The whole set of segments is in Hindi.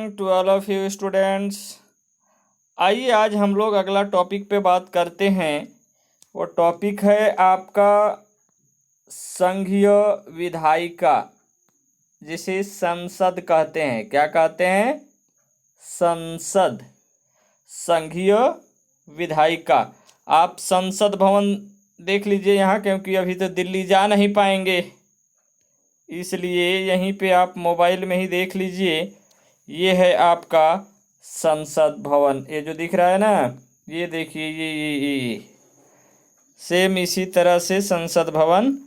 Morning to all of you students. आइए आज हम लोग अगला टॉपिक पे बात करते हैं। वो टॉपिक है आपका संघीय विधायिका, जिसे संसद कहते हैं। क्या कहते हैं? संसद, संघीय विधायिका। आप संसद भवन देख लीजिए यहाँ, क्योंकि अभी तो दिल्ली जा नहीं पाएंगे, इसलिए यहीं पे आप मोबाइल में ही देख लीजिए। ये है आपका संसद भवन, ये जो दिख रहा है ना, ये देखिए, ये सेम इसी तरह से संसद भवन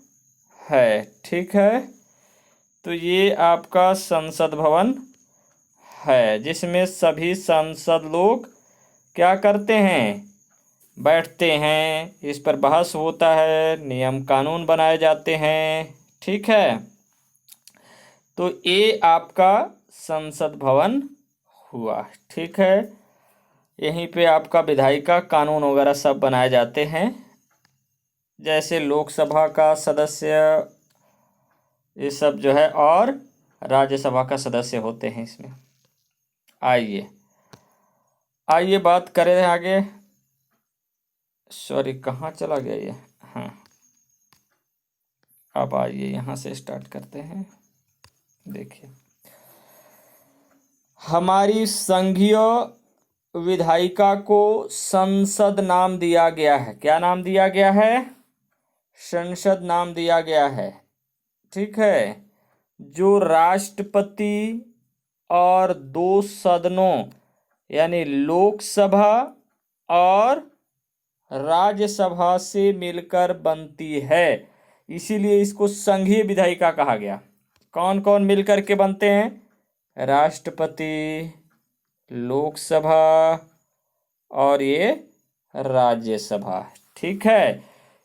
है। ठीक है, तो ये आपका संसद भवन है, जिसमें सभी सांसद लोग क्या करते हैं? बैठते हैं, इस पर बहस होता है, नियम कानून बनाए जाते हैं। ठीक है, तो ये आपका संसद भवन हुआ। ठीक है, यहीं पे आपका विधायिका कानून वगैरह सब बनाए जाते हैं, जैसे लोकसभा का सदस्य, ये सब जो है, और राज्यसभा का सदस्य होते हैं इसमें। आइए आइए बात करें आगे। सॉरी, कहाँ चला गया ये? हाँ, अब आइए यहाँ से स्टार्ट करते हैं। देखिए, हमारी संघीय विधायिका को संसद नाम दिया गया है। क्या नाम दिया गया है? संसद नाम दिया गया है। ठीक है, जो राष्ट्रपति और दो सदनों यानी लोकसभा और राज्यसभा से मिलकर बनती है, इसीलिए इसको संघीय विधायिका कहा गया। कौन कौन मिलकर के बनते हैं? राष्ट्रपति, लोकसभा और ये राज्यसभा। ठीक है,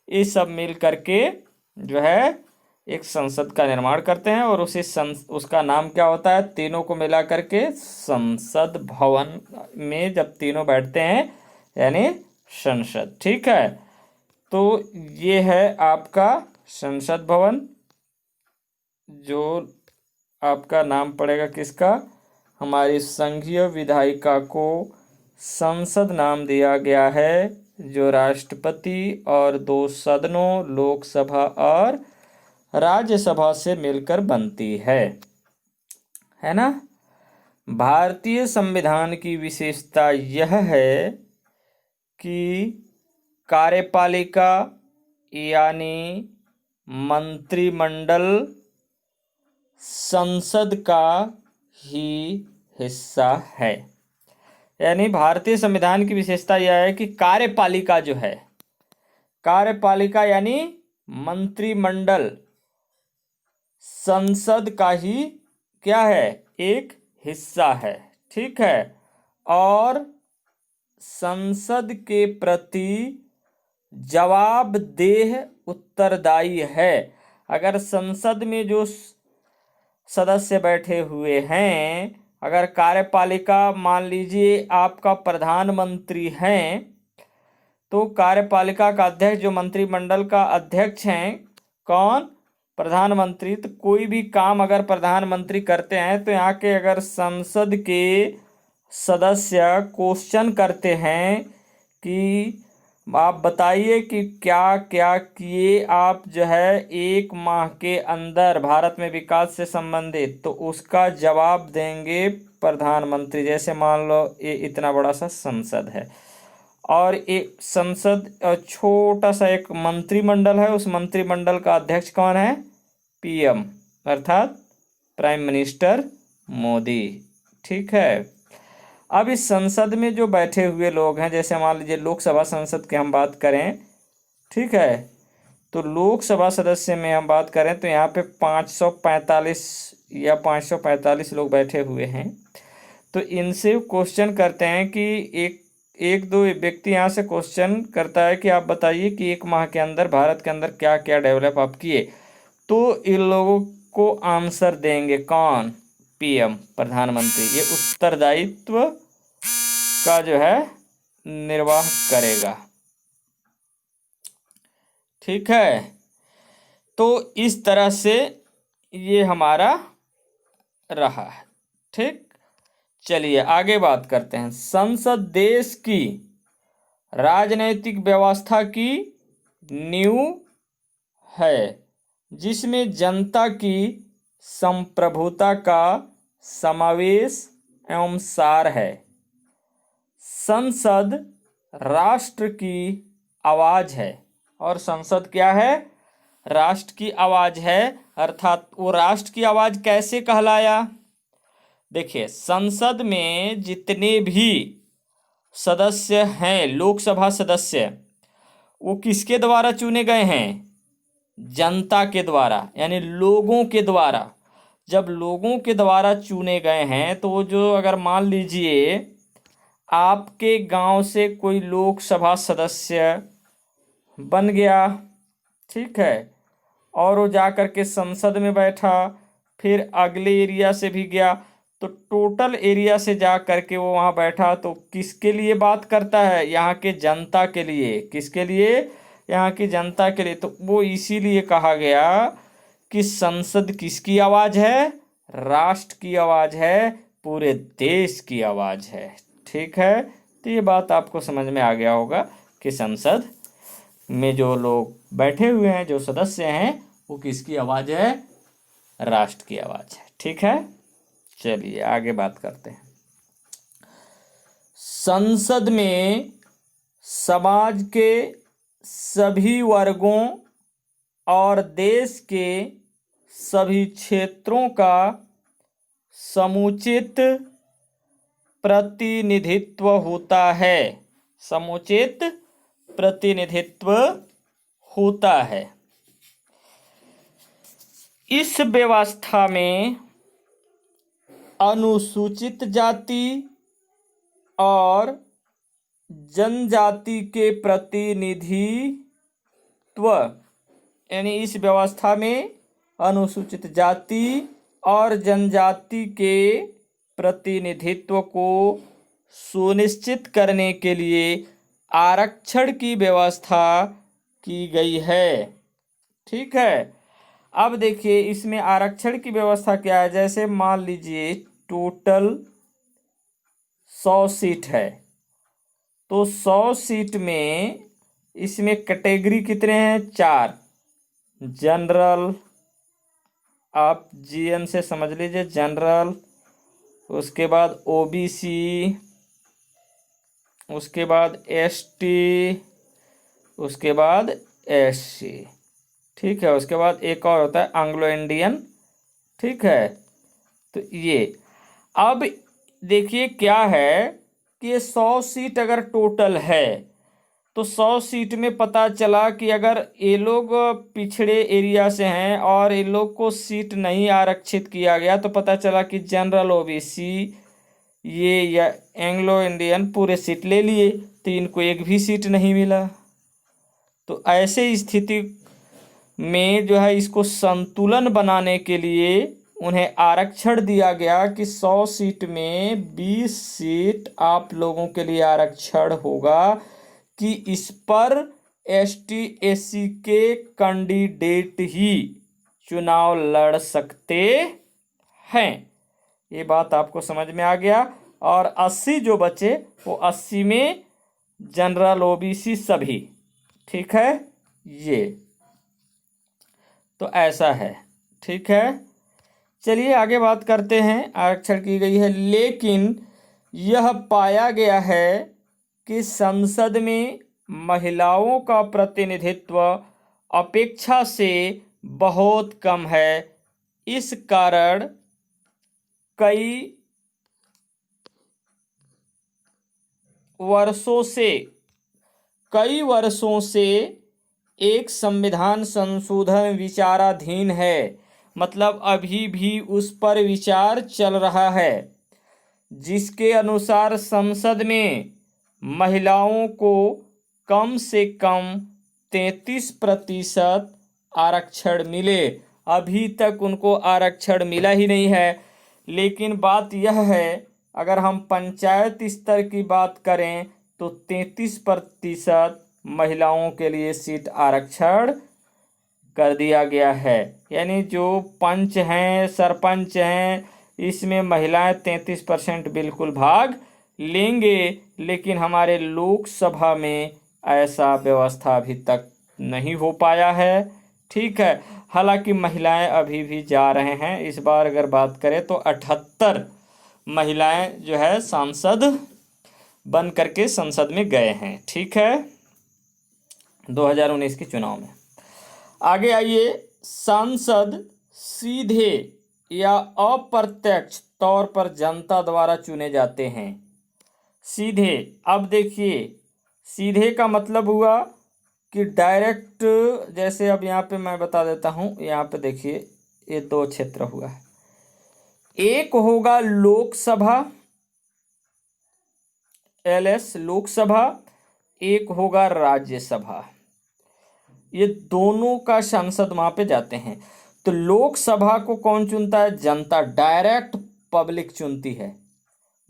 ये सब मिल करके जो है एक संसद का निर्माण करते हैं, और उसका नाम क्या होता है? तीनों को मिला करके संसद भवन में जब तीनों बैठते हैं, यानी संसद। ठीक है, तो ये है आपका संसद भवन, जो आपका नाम पड़ेगा किसका? हमारी संघीय विधायिका को संसद नाम दिया गया है, जो राष्ट्रपति और दो सदनों लोकसभा और राज्यसभा से मिलकर बनती है ना। भारतीय संविधान की विशेषता यह है कि कार्यपालिका यानी मंत्रिमंडल संसद का ही हिस्सा है। यानी भारतीय संविधान की विशेषता यह है कि कार्यपालिका जो है, कार्यपालिका यानी मंत्रिमंडल संसद का ही क्या है? एक हिस्सा है। ठीक है, और संसद के प्रति जवाबदेह उत्तरदायी है। अगर संसद में जो सदस्य बैठे हुए हैं, अगर कार्यपालिका मान लीजिए आपका प्रधानमंत्री हैं, तो कार्यपालिका का अध्यक्ष, जो मंत्रिमंडल का अध्यक्ष हैं, कौन? प्रधानमंत्री। तो कोई भी काम अगर प्रधानमंत्री करते हैं, तो यहाँ के अगर संसद के सदस्य क्वेश्चन करते हैं कि आप बताइए कि क्या क्या किए आप जो है एक माह के अंदर भारत में विकास से संबंधित, तो उसका जवाब देंगे प्रधानमंत्री। जैसे मान लो ये इतना बड़ा सा संसद है, और एक संसद छोटा सा एक मंत्रिमंडल है, उस मंत्रिमंडल का अध्यक्ष कौन है? पीएम, अर्थात प्राइम मिनिस्टर मोदी। ठीक है, अब इस संसद में जो बैठे हुए लोग हैं, जैसे मान लीजिए लोकसभा संसद की हम बात करें, ठीक है, तो लोकसभा सदस्य में हम बात करें तो यहाँ पे 545 लोग बैठे हुए हैं। तो इनसे क्वेश्चन करते हैं कि एक दो व्यक्ति यहाँ से क्वेश्चन करता है कि आप बताइए कि एक माह के अंदर भारत के अंदर क्या क्या डेवलप आप किए। तो इन लोगों को आंसर देंगे कौन? पीएम, प्रधानमंत्री। ये उत्तरदायित्व का जो है निर्वाह करेगा। ठीक है, तो इस तरह से ये हमारा रहा है। ठीक, चलिए आगे बात करते हैं। संसद देश की राजनैतिक व्यवस्था की नींव है, जिसमें जनता की संप्रभुता का समावेश एवं सार है। संसद राष्ट्र की आवाज है, और संसद क्या है? राष्ट्र की आवाज है। अर्थात वो राष्ट्र की आवाज कैसे कहलाया? देखिए, संसद में जितने भी सदस्य हैं, लोकसभा सदस्य, वो किसके द्वारा चुने गए हैं? जनता के द्वारा, यानी लोगों के द्वारा। जब लोगों के द्वारा चुने गए हैं तो जो, अगर मान लीजिए आपके गांव से कोई लोकसभा सदस्य बन गया, ठीक है, और वो जा कर के संसद में बैठा, फिर अगले एरिया से भी गया, तो टोटल एरिया से जा करके वो वहाँ बैठा, तो किसके लिए बात करता है? यहाँ के जनता के लिए। किसके लिए? यहाँ की जनता के लिए। तो वो इसीलिए कहा गया कि संसद किसकी आवाज़ है? राष्ट्र की आवाज़ है, पूरे देश की आवाज़ है। ठीक है, तो ये बात आपको समझ में आ गया होगा कि संसद में जो लोग बैठे हुए हैं, जो सदस्य हैं, वो किसकी आवाज़ है? राष्ट्र की आवाज़ है। ठीक है, चलिए आगे बात करते हैं। संसद में समाज के सभी वर्गों और देश के सभी क्षेत्रों का समुचित प्रतिनिधित्व होता है। समुचित प्रतिनिधित्व होता है। इस व्यवस्था में अनुसूचित जाति और जनजाति के प्रतिनिधित्व, यानी इस व्यवस्था में अनुसूचित जाति और जनजाति के प्रतिनिधित्व को सुनिश्चित करने के लिए आरक्षण की व्यवस्था की गई है। ठीक है, अब देखिए इसमें आरक्षण की व्यवस्था क्या है। जैसे मान लीजिए टोटल 100 सीट है, तो 100 सीट में इसमें कैटेगरी कितने हैं? 4। जनरल, आप जीएन से समझ लीजिए, जनरल, उसके बाद ओबीसी, उसके बाद एसटी, उसके बाद एससी। ठीक है, उसके बाद एक और होता है एंग्लो इंडियन। ठीक है, तो ये अब देखिए क्या है कि 100 सीट अगर टोटल है, तो 100 सीट में पता चला कि अगर ये लोग पिछड़े एरिया से हैं और ये लोग को सीट नहीं आरक्षित किया गया, तो पता चला कि जनरल, ओबीसी, ये या एंग्लो इंडियन पूरे सीट ले लिए, तो इनको एक भी सीट नहीं मिला। तो ऐसे स्थिति में जो है, इसको संतुलन बनाने के लिए उन्हें आरक्षण दिया गया कि 100 सीट में 20 सीट आप लोगों के लिए आरक्षण होगा कि इस पर एसटी एससी के कैंडिडेट ही चुनाव लड़ सकते हैं। ये बात आपको समझ में आ गया। और 80 जो बचे, वो 80 में जनरल, ओबीसी सभी। ठीक है, ये तो ऐसा है। ठीक है, चलिए आगे बात करते हैं। आरक्षण की गई है, लेकिन यह पाया गया है कि संसद में महिलाओं का प्रतिनिधित्व अपेक्षा से बहुत कम है। इस कारण कई वर्षों से एक संविधान संशोधन विचाराधीन है। मतलब अभी भी उस पर विचार चल रहा है, जिसके अनुसार संसद में महिलाओं को कम से कम 33% आरक्षण मिले। अभी तक उनको आरक्षण मिला ही नहीं है। लेकिन बात यह है, अगर हम पंचायत स्तर की बात करें तो 33% महिलाओं के लिए सीट आरक्षण कर दिया गया है। यानी जो पंच हैं, सरपंच हैं, इसमें महिलाएं 33% बिल्कुल भाग लेंगे, लेकिन हमारे लोकसभा में ऐसा व्यवस्था अभी तक नहीं हो पाया है। ठीक है, हालांकि महिलाएं अभी भी जा रहे हैं। इस बार अगर बात करें तो 78 महिलाएं जो है सांसद बन करके संसद में गए हैं। ठीक है, 2019 के चुनाव में। आगे आइए, सांसद सीधे या अप्रत्यक्ष तौर पर जनता द्वारा चुने जाते हैं। सीधे, अब देखिए सीधे का मतलब हुआ कि डायरेक्ट, जैसे अब यहाँ पे मैं बता देता हूँ। यहाँ पे देखिए ये 2 क्षेत्र हुआ है। एक होगा लोकसभा, LS लोकसभा, एक होगा राज्यसभा। ये दोनों का सांसद वहां पे जाते हैं। तो लोकसभा को कौन चुनता है? जनता, डायरेक्ट पब्लिक चुनती है।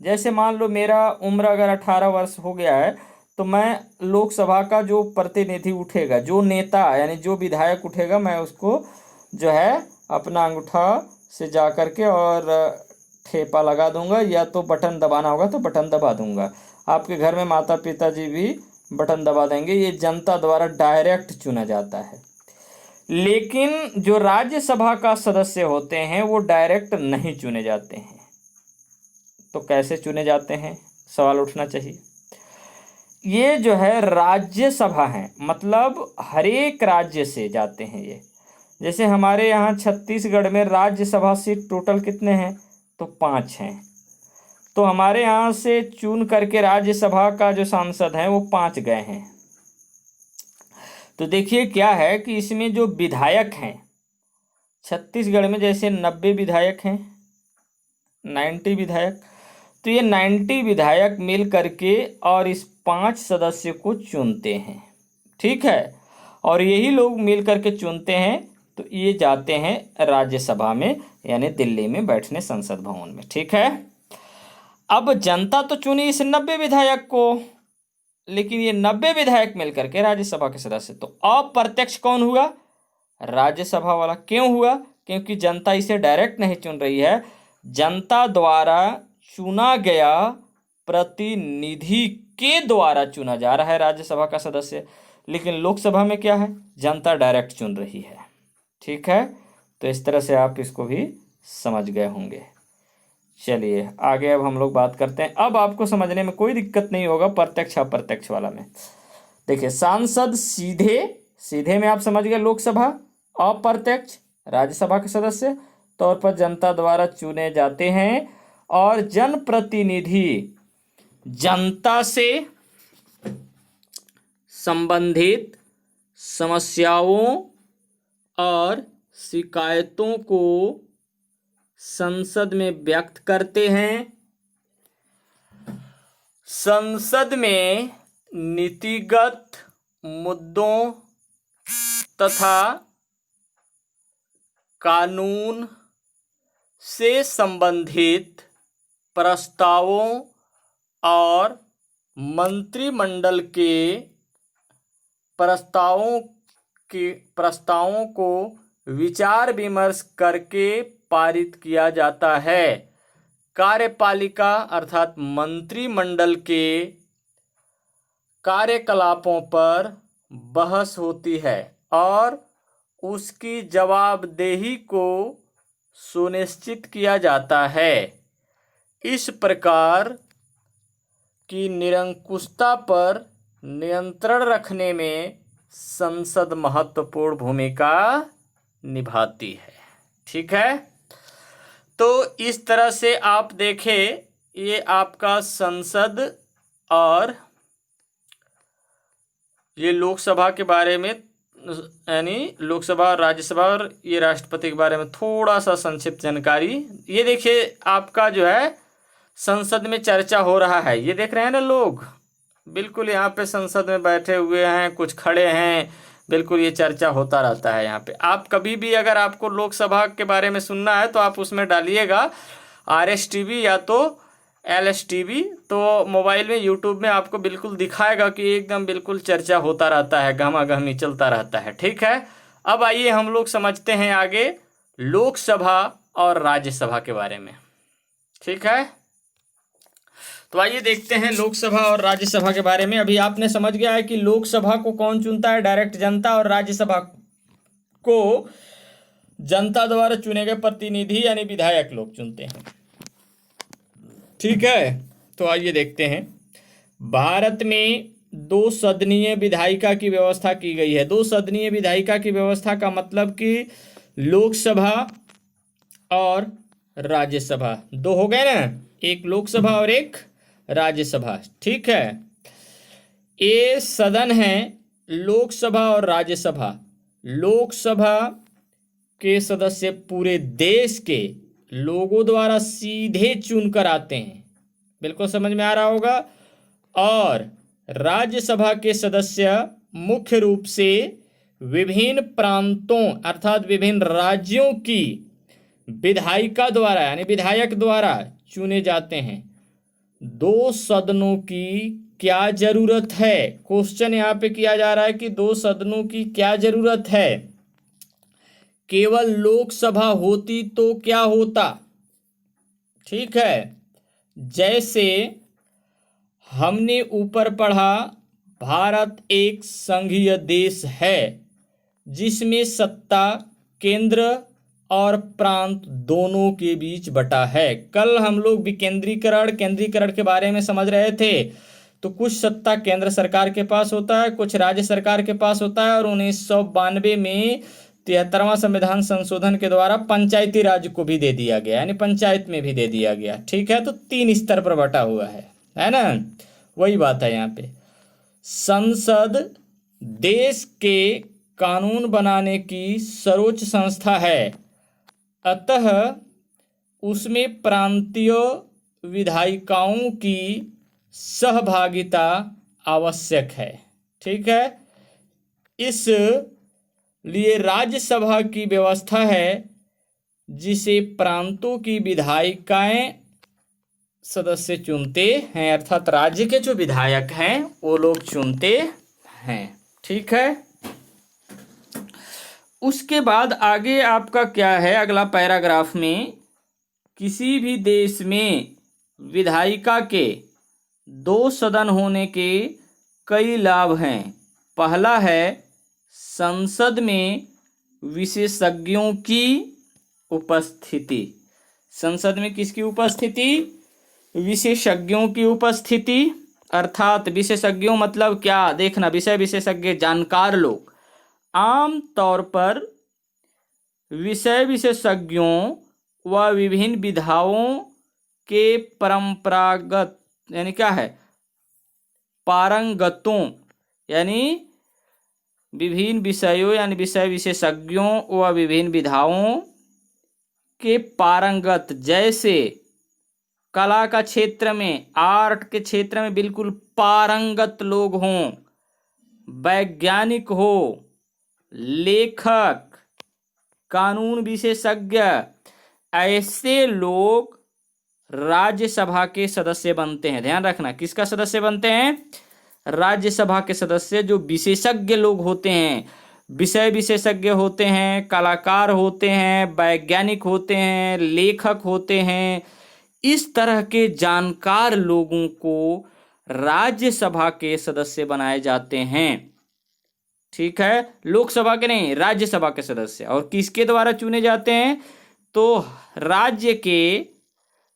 जैसे मान लो मेरा उम्र अगर 18 वर्ष हो गया है, तो मैं लोकसभा का जो प्रतिनिधि उठेगा, जो नेता यानी जो विधायक उठेगा, मैं उसको जो है अपना अंगूठा से जा करके और ठेपा लगा दूंगा, या तो बटन दबाना होगा तो बटन दबा दूंगा। आपके घर में माता पिताजी भी बटन दबा देंगे। ये जनता द्वारा डायरेक्ट चुना जाता है। लेकिन जो राज्यसभा का सदस्य होते हैं वो डायरेक्ट नहीं चुने जाते हैं। तो कैसे चुने जाते हैं, सवाल उठना चाहिए। ये जो है राज्यसभा है, मतलब हर एक राज्य से जाते हैं ये। जैसे हमारे यहाँ छत्तीसगढ़ में राज्यसभा सीट टोटल कितने हैं? तो 5 हैं। तो हमारे यहाँ से चुन करके राज्यसभा का जो सांसद हैं वो 5 गए हैं। तो देखिए क्या है कि इसमें जो विधायक हैं, छत्तीसगढ़ में जैसे 90 विधायक हैं, 90 विधायक। तो ये 90 विधायक मिल करके और इस 5 सदस्य को चुनते हैं। ठीक है, और यही लोग मिल करके चुनते हैं। तो ये जाते हैं राज्यसभा में, यानी दिल्ली में बैठने संसद भवन में। ठीक है, अब जनता तो चुनी इस 90 विधायक को, लेकिन ये 90 विधायक मिलकर के राज्यसभा के सदस्य। तो अप्रत्यक्ष कौन हुआ? राज्यसभा वाला। क्यों हुआ? क्योंकि जनता इसे डायरेक्ट नहीं चुन रही है, जनता द्वारा चुना गया प्रतिनिधि के द्वारा चुना जा रहा है राज्यसभा का सदस्य। लेकिन लोकसभा में क्या है? जनता डायरेक्ट चुन रही है। ठीक है, तो इस तरह से आप इसको भी समझ गए होंगे। चलिए आगे अब हम लोग बात करते हैं। अब आपको समझने में कोई दिक्कत नहीं होगा प्रत्यक्ष अप्रत्यक्ष वाला में। देखिए, सांसद सीधे में आप समझ गए लोकसभा, अप्रत्यक्ष राज्यसभा के सदस्य तौर पर जनता द्वारा चुने जाते हैं, और जनप्रतिनिधि जनता से संबंधित समस्याओं और शिकायतों को संसद में व्यक्त करते हैं। संसद में नीतिगत मुद्दों तथा कानून से संबंधित प्रस्तावों और मंत्रिमंडल के प्रस्तावों को विचार विमर्श करके पारित किया जाता है। कार्यपालिका अर्थात मंत्रिमंडल के कार्यकलापों पर बहस होती है और उसकी जवाबदेही को सुनिश्चित किया जाता है। इस प्रकार की निरंकुशता पर नियंत्रण रखने में संसद महत्वपूर्ण भूमिका निभाती है। ठीक है, तो इस तरह से आप देखें, ये आपका संसद और ये लोकसभा के बारे में, यानी लोकसभा और राज्यसभा और ये राष्ट्रपति के बारे में थोड़ा सा संक्षिप्त जानकारी। ये देखिए आपका जो है संसद में चर्चा हो रहा है। ये देख रहे हैं ना लोग, बिल्कुल यहाँ पे संसद में बैठे हुए हैं, कुछ खड़े हैं, बिल्कुल ये चर्चा होता रहता है यहाँ पे। आप कभी भी अगर आपको लोकसभा के बारे में सुनना है तो आप उसमें डालिएगा RSTV या तो LSTV, तो मोबाइल में यूट्यूब में आपको बिल्कुल दिखाएगा कि एकदम बिल्कुल चर्चा होता रहता है, गहमा-गहमी चलता रहता है। ठीक है, अब आइए हम लोग समझते हैं आगे लोकसभा और राज्यसभा के बारे में। ठीक है, तो आइए देखते हैं लोकसभा और राज्यसभा के बारे में। अभी आपने समझ गया है कि लोकसभा को कौन चुनता है, डायरेक्ट जनता, और राज्यसभा को जनता द्वारा चुने गए प्रतिनिधि यानी विधायक लोग चुनते हैं। ठीक है, तो आइए देखते हैं। भारत में दो सदनीय विधायिका की व्यवस्था की गई है। दो सदनीय विधायिका की व्यवस्था का मतलब कि लोकसभा और राज्यसभा, दो हो गए ना, एक लोकसभा और एक राज्यसभा। ठीक है, ये सदन है लोकसभा और राज्यसभा। लोकसभा के सदस्य पूरे देश के लोगों द्वारा सीधे चुनकर आते हैं, बिल्कुल समझ में आ रहा होगा। और राज्यसभा के सदस्य मुख्य रूप से विभिन्न प्रांतों अर्थात विभिन्न राज्यों की विधायिका द्वारा यानी विधायक द्वारा चुने जाते हैं। दो सदनों की क्या जरूरत है, क्वेश्चन यहाँ पे किया जा रहा है कि दो सदनों की क्या जरूरत है। केवल लोकसभा होती तो क्या होता। ठीक है, जैसे हमने ऊपर पढ़ा, भारत एक संघीय देश है जिसमें सत्ता केंद्र और प्रांत दोनों के बीच बटा है। कल हम लोग विकेंद्रीकरण केंद्रीकरण के बारे में समझ रहे थे। तो कुछ सत्ता केंद्र सरकार के पास होता है, कुछ राज्य सरकार के पास होता है, और 1992 में 73वां संविधान संशोधन के द्वारा पंचायती राज को भी दे दिया गया, यानी पंचायत में भी दे दिया गया। ठीक है, तो 3 स्तर पर बटा हुआ है ना। वही बात है यहाँ पे। संसद देश के कानून बनाने की सर्वोच्च संस्था है, अतः उसमें प्रांतीय विधायिकाओं की सहभागिता आवश्यक है। ठीक है, इस लिए राज्यसभा की व्यवस्था है जिसे प्रांतों की विधायिकाएं सदस्य चुनते हैं, अर्थात राज्य के जो विधायक हैं वो लोग चुनते हैं। ठीक है, उसके बाद आगे आपका क्या है, अगला पैराग्राफ में, किसी भी देश में विधायिका के दो सदन होने के कई लाभ हैं। पहला है संसद में विशेषज्ञों की उपस्थिति। संसद में किसकी उपस्थिति? विशेषज्ञों की उपस्थिति, अर्थात विशेषज्ञों मतलब क्या, देखना, विषय विशेषज्ञ जानकार लोग। आम तौर पर विषय विशेषज्ञों व विभिन्न विधाओं के परंपरागत यानी क्या है, पारंगतों, यानी विभिन्न विषयों यानी विषय विशेषज्ञों व विभिन्न विधाओं के पारंगत, जैसे कला का क्षेत्र में, आर्ट के क्षेत्र में बिल्कुल पारंगत लोग हों, वैज्ञानिक हो, लेखक, कानून विशेषज्ञ, ऐसे लोग राज्यसभा के सदस्य बनते हैं। ध्यान रखना, किसका सदस्य बनते हैं? राज्यसभा के सदस्य। जो विशेषज्ञ लोग होते हैं, विषय विशेषज्ञ होते हैं, कलाकार होते हैं, वैज्ञानिक होते हैं, लेखक होते हैं, इस तरह के जानकार लोगों को राज्यसभा के सदस्य बनाए जाते हैं। ठीक है, लोकसभा के नहीं, राज्यसभा के सदस्य। और किसके द्वारा चुने जाते हैं? तो राज्य के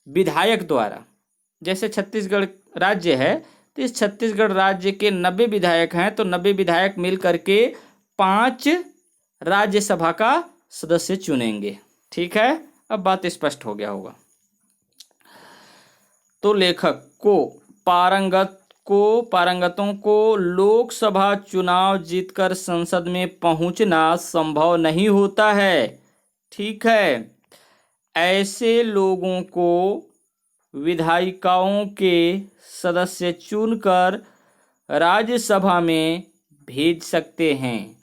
विधायक द्वारा। जैसे छत्तीसगढ़ राज्य है, तो इस छत्तीसगढ़ राज्य के 90 विधायक हैं, तो 90 विधायक मिल करके 5 राज्यसभा का सदस्य चुनेंगे। ठीक है, अब बात स्पष्ट हो गया होगा। तो लेखक को पारंगतों को लोकसभा चुनाव जीतकर संसद में पहुंचना संभव नहीं होता है। ठीक है, ऐसे लोगों को विधायिकाओं के सदस्य चुनकर राज्यसभा में भेज सकते हैं।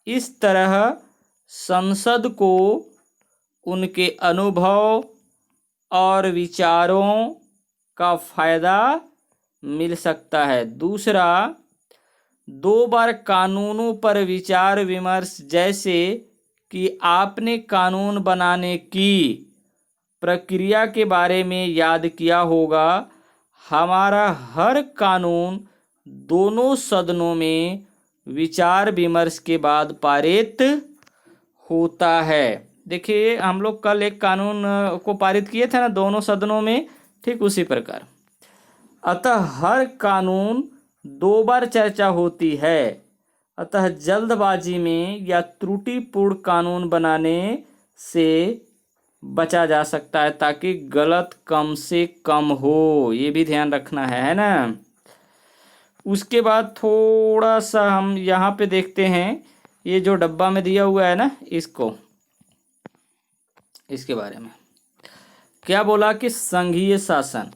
इस तरह संसद को उनके अनुभव और विचारों का फायदा मिल सकता है। दूसरा, 2 बार कानूनों पर विचार विमर्श, जैसे कि आपने कानून बनाने की प्रक्रिया के बारे में याद किया होगा। हमारा हर कानून दोनों सदनों में विचार विमर्श के बाद पारित होता है। देखिए हम लोग कल एक कानून को पारित किए थे ना दोनों सदनों में, ठीक उसी प्रकार। अतः हर कानून 2 बार चर्चा होती है। अतः जल्दबाजी में या त्रुटिपूर्ण कानून बनाने से बचा जा सकता है ताकि गलत कम से कम हो, ये भी ध्यान रखना है ना। उसके बाद थोड़ा सा हम यहाँ पे देखते हैं, ये जो डब्बा में दिया हुआ है ना इसके बारे में क्या बोला कि संघीय शासन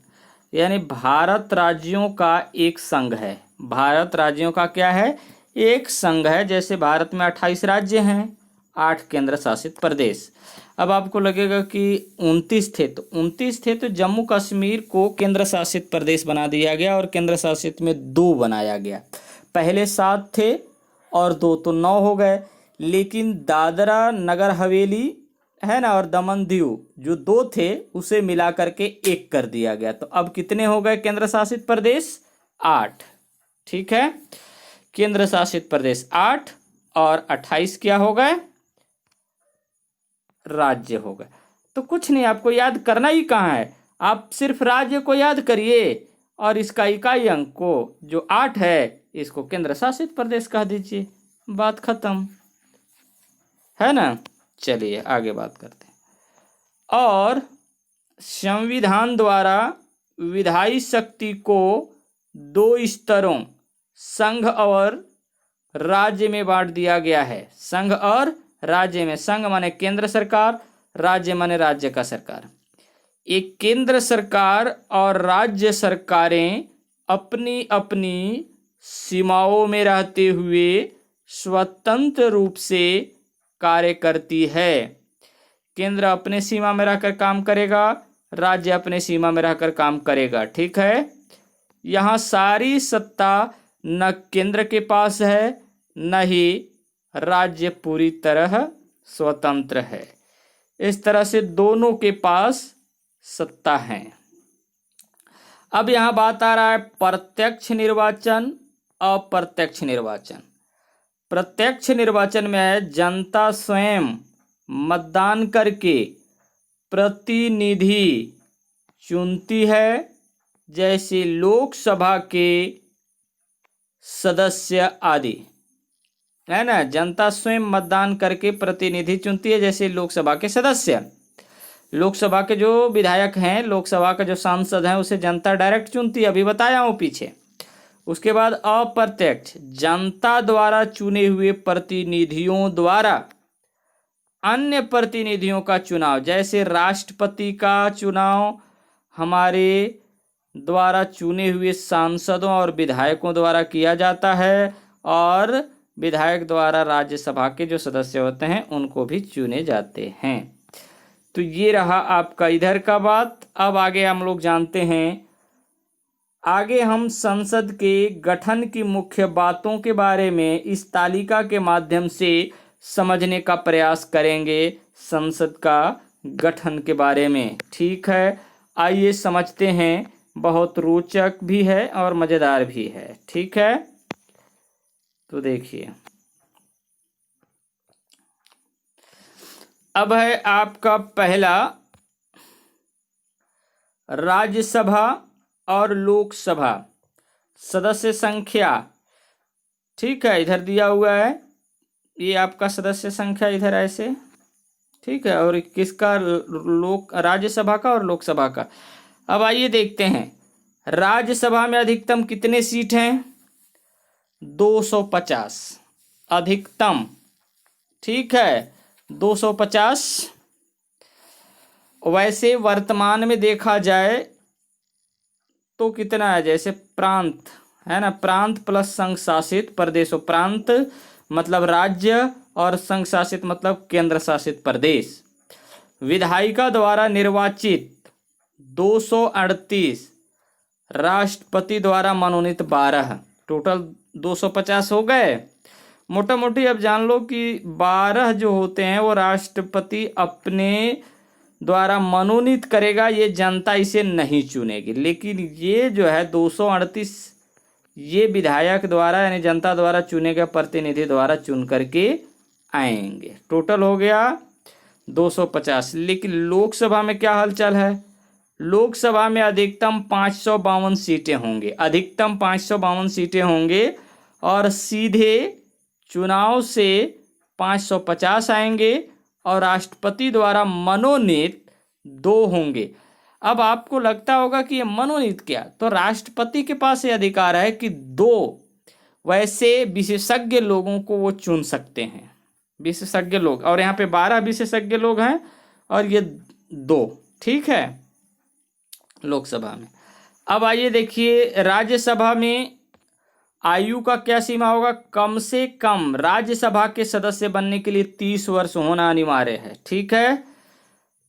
यानी भारत राज्यों का एक संघ है। भारत राज्यों का क्या है? एक संघ है। जैसे भारत में 28 राज्य हैं, 8 केंद्र शासित प्रदेश। अब आपको लगेगा कि 29 थे, तो 29 थे तो जम्मू कश्मीर को केंद्र शासित प्रदेश बना दिया गया और केंद्र शासित में 2 बनाया गया। पहले 7 थे और 2 तो 9 हो गए। लेकिन दादरा नगर हवेली है ना और दमन दीव जो 2 थे उसे मिला करके 1 कर दिया गया। तो अब कितने हो गए केंद्र शासित प्रदेश? 8। ठीक है, केंद्र शासित प्रदेश 8 और 28 क्या हो गए? राज्य हो गए। तो कुछ नहीं, आपको याद करना ही कहाँ है, आप सिर्फ राज्य को याद करिए और इसका इकाई अंक को जो 8 है इसको केंद्र शासित प्रदेश कह दीजिए, बात खत्म है ना। चलिए आगे बात करते हैं। और संविधान द्वारा विधायी शक्ति को 2 स्तरों संघ और राज्य में बांट दिया गया है। संघ और राज्य में, संघ माने केंद्र सरकार, राज्य माने राज्य का सरकार। एक केंद्र सरकार और राज्य सरकारें अपनी अपनी सीमाओं में रहते हुए स्वतंत्र रूप से कार्य करती है। केंद्र अपने सीमा में रहकर काम करेगा, राज्य अपने सीमा में रहकर काम करेगा। ठीक है, यहाँ सारी सत्ता न केंद्र के पास है न ही राज्य पूरी तरह स्वतंत्र है। इस तरह से दोनों के पास सत्ता है। अब यहाँ बात आ रहा है प्रत्यक्ष निर्वाचन, अप्रत्यक्ष निर्वाचन। प्रत्यक्ष निर्वाचन में है जनता स्वयं मतदान करके प्रतिनिधि चुनती है, जैसे लोकसभा के सदस्य आदि, है ना। जनता स्वयं मतदान करके प्रतिनिधि चुनती है जैसे लोकसभा के सदस्य। लोकसभा के जो विधायक हैं, लोकसभा का जो सांसद हैं उसे जनता डायरेक्ट चुनती है, अभी बताया हूँ पीछे। उसके बाद अप्रत्यक्ष, जनता द्वारा चुने हुए प्रतिनिधियों द्वारा अन्य प्रतिनिधियों का चुनाव, जैसे राष्ट्रपति का चुनाव हमारे द्वारा चुने हुए सांसदों और विधायकों द्वारा किया जाता है, और विधायक द्वारा राज्यसभा के जो सदस्य होते हैं उनको भी चुने जाते हैं। तो ये रहा आपका इधर का बात। अब आगे हम लोग जानते हैं, आगे हम संसद के गठन की मुख्य बातों के बारे में इस तालिका के माध्यम से समझने का प्रयास करेंगे, संसद का गठन के बारे में। ठीक है, आइए समझते हैं। बहुत रोचक भी है और मज़ेदार भी है। ठीक है, तो देखिए अब है आपका पहला राज्यसभा और लोकसभा सदस्य संख्या। ठीक है, इधर दिया हुआ है, ये आपका सदस्य संख्या इधर ऐसे। ठीक है, और किसका? राज्यसभा का और लोकसभा का। अब आइए देखते हैं, राज्यसभा में अधिकतम कितने सीट हैं? 250 अधिकतम। ठीक है, 250। वैसे वर्तमान में देखा जाए तो कितना है, जैसे प्रांत है ना, प्रांत प्लस संघ शासित प्रदेशों। प्रांत मतलब राज्य और संघ शासित मतलब केंद्र शासित प्रदेश। विधायिका द्वारा निर्वाचित 238, राष्ट्रपति द्वारा मनोनीत 12, टोटल 250 हो गए। मोटा मोटी अब जान लो कि 12 जो होते हैं वो राष्ट्रपति अपने द्वारा मनोनीत करेगा, ये जनता इसे नहीं चुनेगी। लेकिन ये जो है 238 ये विधायक द्वारा यानी जनता द्वारा चुने गए प्रतिनिधि द्वारा चुन करके आएंगे। टोटल हो गया 250। लेकिन लोकसभा में क्या हलचल है? लोकसभा में अधिकतम 552 सीटें होंगे, अधिकतम 552 सीटें होंगे और सीधे चुनाव से 550 आएंगे और राष्ट्रपति द्वारा मनोनीत 2 होंगे। अब आपको लगता होगा कि ये मनोनीत क्या, तो राष्ट्रपति के पास ये अधिकार है कि 2 वैसे विशेषज्ञ लोगों को वो चुन सकते हैं, विशेषज्ञ लोग, और यहाँ पे 12 विशेषज्ञ लोग हैं और ये 2, ठीक है, लोकसभा में। अब आइए देखिए राज्यसभा में आयु का क्या सीमा होगा? कम से कम राज्यसभा के सदस्य बनने के लिए 30 वर्ष होना अनिवार्य है, ठीक है,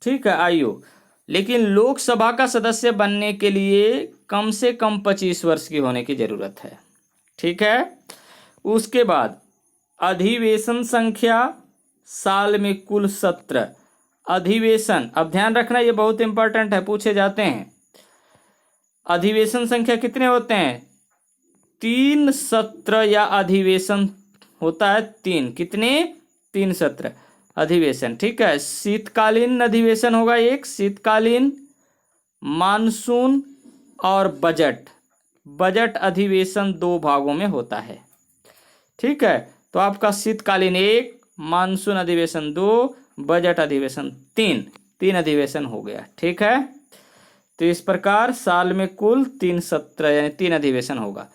ठीक है आयु। लेकिन लोकसभा का सदस्य बनने के लिए कम से कम 25 वर्ष की होने की जरूरत है, ठीक है। उसके बाद अधिवेशन संख्या साल में कुल सत्र। अधिवेशन, अब ध्यान रखना ये बहुत इंपॉर्टेंट है, पूछे जाते हैं। अधिवेशन संख्या कितने होते हैं? 3 सत्र या अधिवेशन होता है 3। कितने? 3 सत्र अधिवेशन, ठीक है। शीतकालीन अधिवेशन होगा एक, शीतकालीन, मानसून और बजट। बजट अधिवेशन 2 भागों में होता है, ठीक है। तो आपका शीतकालीन 1, मानसून अधिवेशन 2, बजट अधिवेशन 3 अधिवेशन हो गया, ठीक है। तो इस प्रकार साल में कुल 3 सत्र यानी 3 अधिवेशन होगा।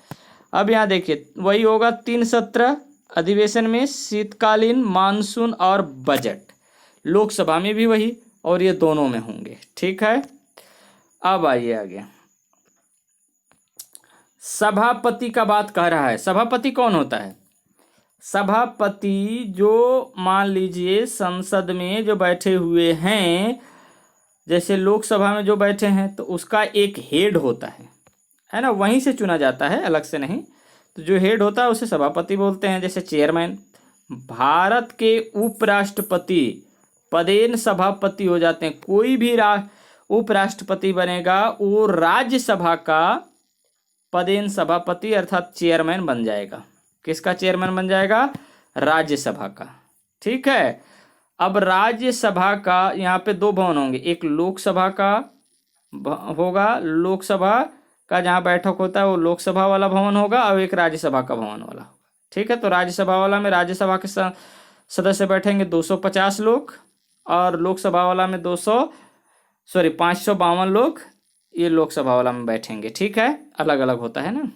अब यहाँ देखिए वही होगा 3 सत्र अधिवेशन में, शीतकालीन, मानसून और बजट। लोकसभा में भी वही, और ये दोनों में होंगे, ठीक है। अब आइए आगे, सभापति का बात कह रहा है। सभापति कौन होता है? सभापति जो मान लीजिए संसद में जो बैठे हुए हैं, जैसे लोकसभा में जो बैठे हैं, तो उसका एक हेड होता है ना, वहीं से चुना जाता है, अलग से नहीं। तो जो हेड होता है उसे सभापति बोलते हैं, जैसे चेयरमैन। भारत के उपराष्ट्रपति पदेन सभापति हो जाते हैं। कोई भी उपराष्ट्रपति बनेगा वो राज्यसभा का पदेन सभापति अर्थात चेयरमैन बन जाएगा। किसका चेयरमैन बन जाएगा? राज्यसभा का, ठीक है। अब राज्यसभा का यहाँ पे 2 भवन होंगे, एक लोकसभा का होगा, लोकसभा का जहाँ बैठक होता है वो लोकसभा वाला भवन होगा, और एक राज्यसभा का भवन वाला होगा, ठीक है। तो राज्यसभा वाला में राज्यसभा के सदस्य बैठेंगे 250 लोग, और लोकसभा वाला में 552 लोग ये लोकसभा वाला में बैठेंगे, ठीक है। अलग अलग होता है ना।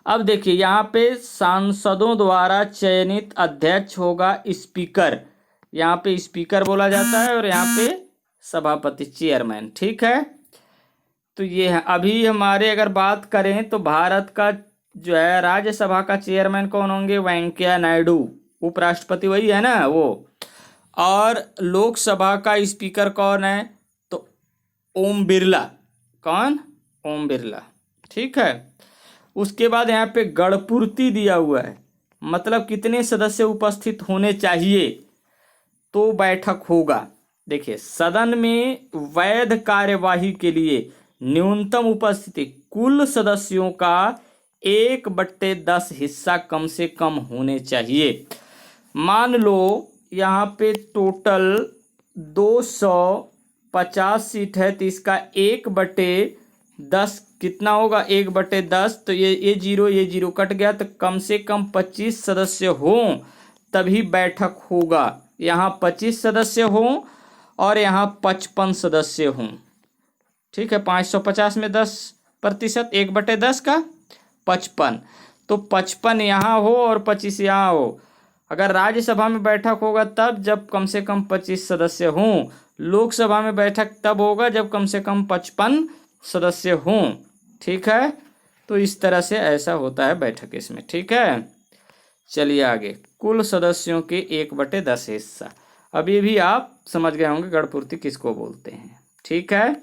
अब देखिए यहाँ पे सांसदों द्वारा चयनित अध्यक्ष होगा स्पीकर, यहाँ पे स्पीकर बोला जाता है, और यहाँ पे सभापति चेयरमैन, ठीक है। तो ये है। अभी हमारे अगर बात करें तो भारत का जो है राज्यसभा का चेयरमैन कौन होंगे? वेंकैया नायडू। उपराष्ट्रपति वही है ना वो। और लोकसभा का स्पीकर कौन है? तो ओम बिरला। कौन? ओम बिरला, ठीक है। उसके बाद यहाँ पे गणपूर्ति दिया हुआ है, मतलब कितने सदस्य उपस्थित होने चाहिए तो बैठक होगा। देखिए सदन में वैध कार्यवाही के लिए न्यूनतम उपस्थिति कुल सदस्यों का 1/10 हिस्सा कम से कम होने चाहिए। मान लो यहाँ पे टोटल 250 सीट है, तो इसका 1/10 कितना होगा? 1/10, तो ये जीरो कट गया, तो कम से कम 25 सदस्य हों तभी बैठक होगा। यहाँ 25 सदस्य हों और यहाँ 55 सदस्य हों, ठीक है। 550 में 10%, 1/10 का 55, तो 55 यहाँ हो और 25 यहाँ हो। अगर राज्यसभा में बैठक होगा तब जब कम से कम 25 सदस्य हों, लोकसभा में बैठक तब होगा जब कम से कम 55 सदस्य हों, ठीक है। तो इस तरह से ऐसा होता है बैठक इसमें, ठीक है। चलिए आगे, कुल सदस्यों के 1/10 हिस्सा। अब ये भी आप समझ गए होंगे गणपूर्ति किसको बोलते हैं, ठीक है।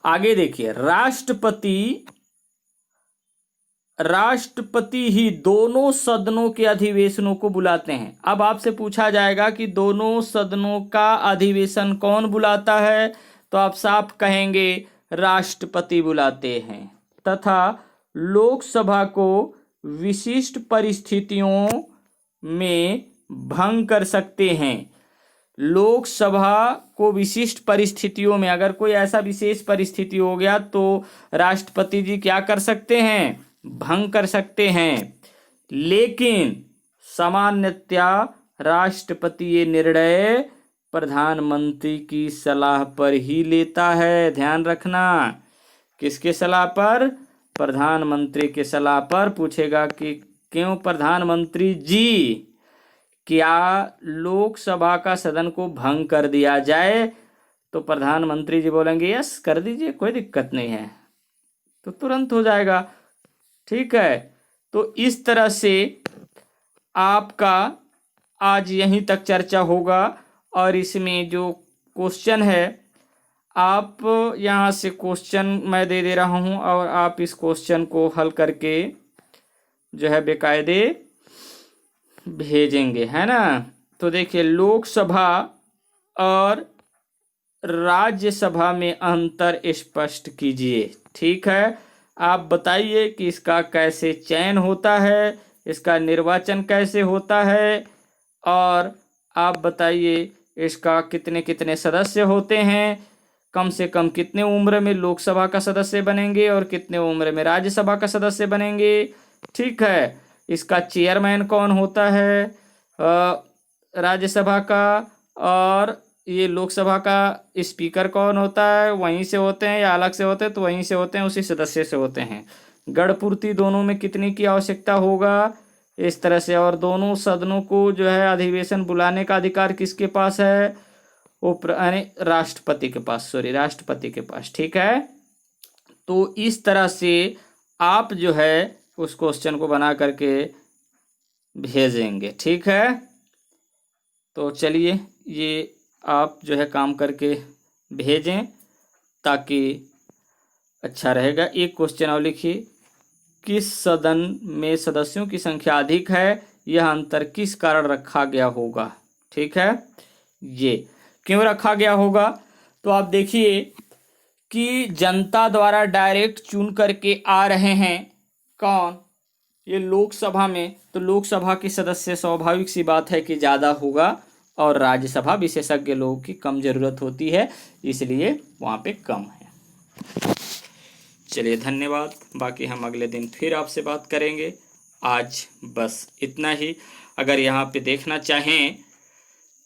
आगे देखिए, राष्ट्रपति राष्ट्रपति ही दोनों सदनों के अधिवेशनों को बुलाते हैं। अब आपसे पूछा जाएगा कि दोनों सदनों का अधिवेशन कौन बुलाता है, तो आप साफ कहेंगे राष्ट्रपति बुलाते हैं। तथा लोकसभा को विशिष्ट परिस्थितियों में भंग कर सकते हैं। लोकसभा को विशिष्ट परिस्थितियों में, अगर कोई ऐसा विशेष परिस्थिति हो गया तो राष्ट्रपति जी क्या कर सकते हैं, भंग कर सकते हैं। लेकिन सामान्यतया राष्ट्रपति ये निर्णय प्रधानमंत्री की सलाह पर ही लेता है। ध्यान रखना, किसके सलाह पर, प्रधानमंत्री के सलाह पर। पूछेगा कि क्यों प्रधानमंत्री जी, क्या लोकसभा का सदन को भंग कर दिया जाए, तो प्रधानमंत्री जी बोलेंगे यस कर दीजिए, कोई दिक्कत नहीं है, तो तुरंत हो जाएगा। ठीक है, तो इस तरह से आपका आज यहीं तक चर्चा होगा। और इसमें जो क्वेश्चन है, आप यहाँ से क्वेश्चन मैं दे दे रहा हूँ और आप इस क्वेश्चन को हल करके जो है बेकायदे भेजेंगे, है ना। तो देखिए, लोकसभा और राज्यसभा में अंतर स्पष्ट कीजिए। ठीक है, आप बताइए कि इसका कैसे चयन होता है, इसका निर्वाचन कैसे होता है, और आप बताइए इसका कितने कितने सदस्य होते हैं, कम से कम कितने उम्र में लोकसभा का सदस्य बनेंगे और कितने उम्र में राज्यसभा का सदस्य बनेंगे। ठीक है, इसका चेयरमैन कौन होता है राज्यसभा का, और ये लोकसभा का स्पीकर कौन होता है, वहीं से होते हैं या अलग से होते हैं, तो वहीं से होते हैं, उसी सदस्य से होते हैं। गणपूर्ति दोनों में कितनी की आवश्यकता होगा, इस तरह से। और दोनों सदनों को जो है अधिवेशन बुलाने का अधिकार किसके पास है, वो राष्ट्रपति के पास, राष्ट्रपति के पास। ठीक है, तो इस तरह से आप जो है उस क्वेश्चन को बना करके भेजेंगे। ठीक है, तो चलिए ये आप जो है काम करके भेजें ताकि अच्छा रहेगा। एक क्वेश्चन और लिखिए, किस सदन में सदस्यों की संख्या अधिक है, यह अंतर किस कारण रखा गया होगा। ठीक है, ये क्यों रखा गया होगा, तो आप देखिए कि जनता द्वारा डायरेक्ट चुन करके आ रहे हैं कौन, ये लोकसभा में, तो लोकसभा के सदस्य स्वाभाविक सी बात है कि ज़्यादा होगा, और राज्यसभा विशेषज्ञ लोगों की कम ज़रूरत होती है, इसलिए वहाँ पे कम है। चलिए धन्यवाद, बाकी हम अगले दिन फिर आपसे बात करेंगे। आज बस इतना ही। अगर यहाँ पे देखना चाहें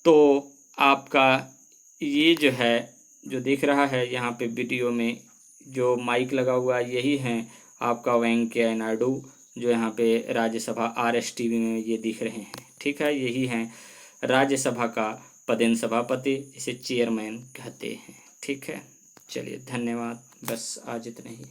तो आपका ये जो है, जो दिख रहा है यहाँ पे वीडियो में जो माइक लगा हुआ है, यही है आपका वेंकैया नायडू, जो यहाँ पे राज्यसभा RSTV में ये दिख रहे हैं। ठीक है, यही हैं राज्यसभा का पदेन सभापति, इसे चेयरमैन कहते हैं। ठीक है, चलिए धन्यवाद, बस आज इतना ही।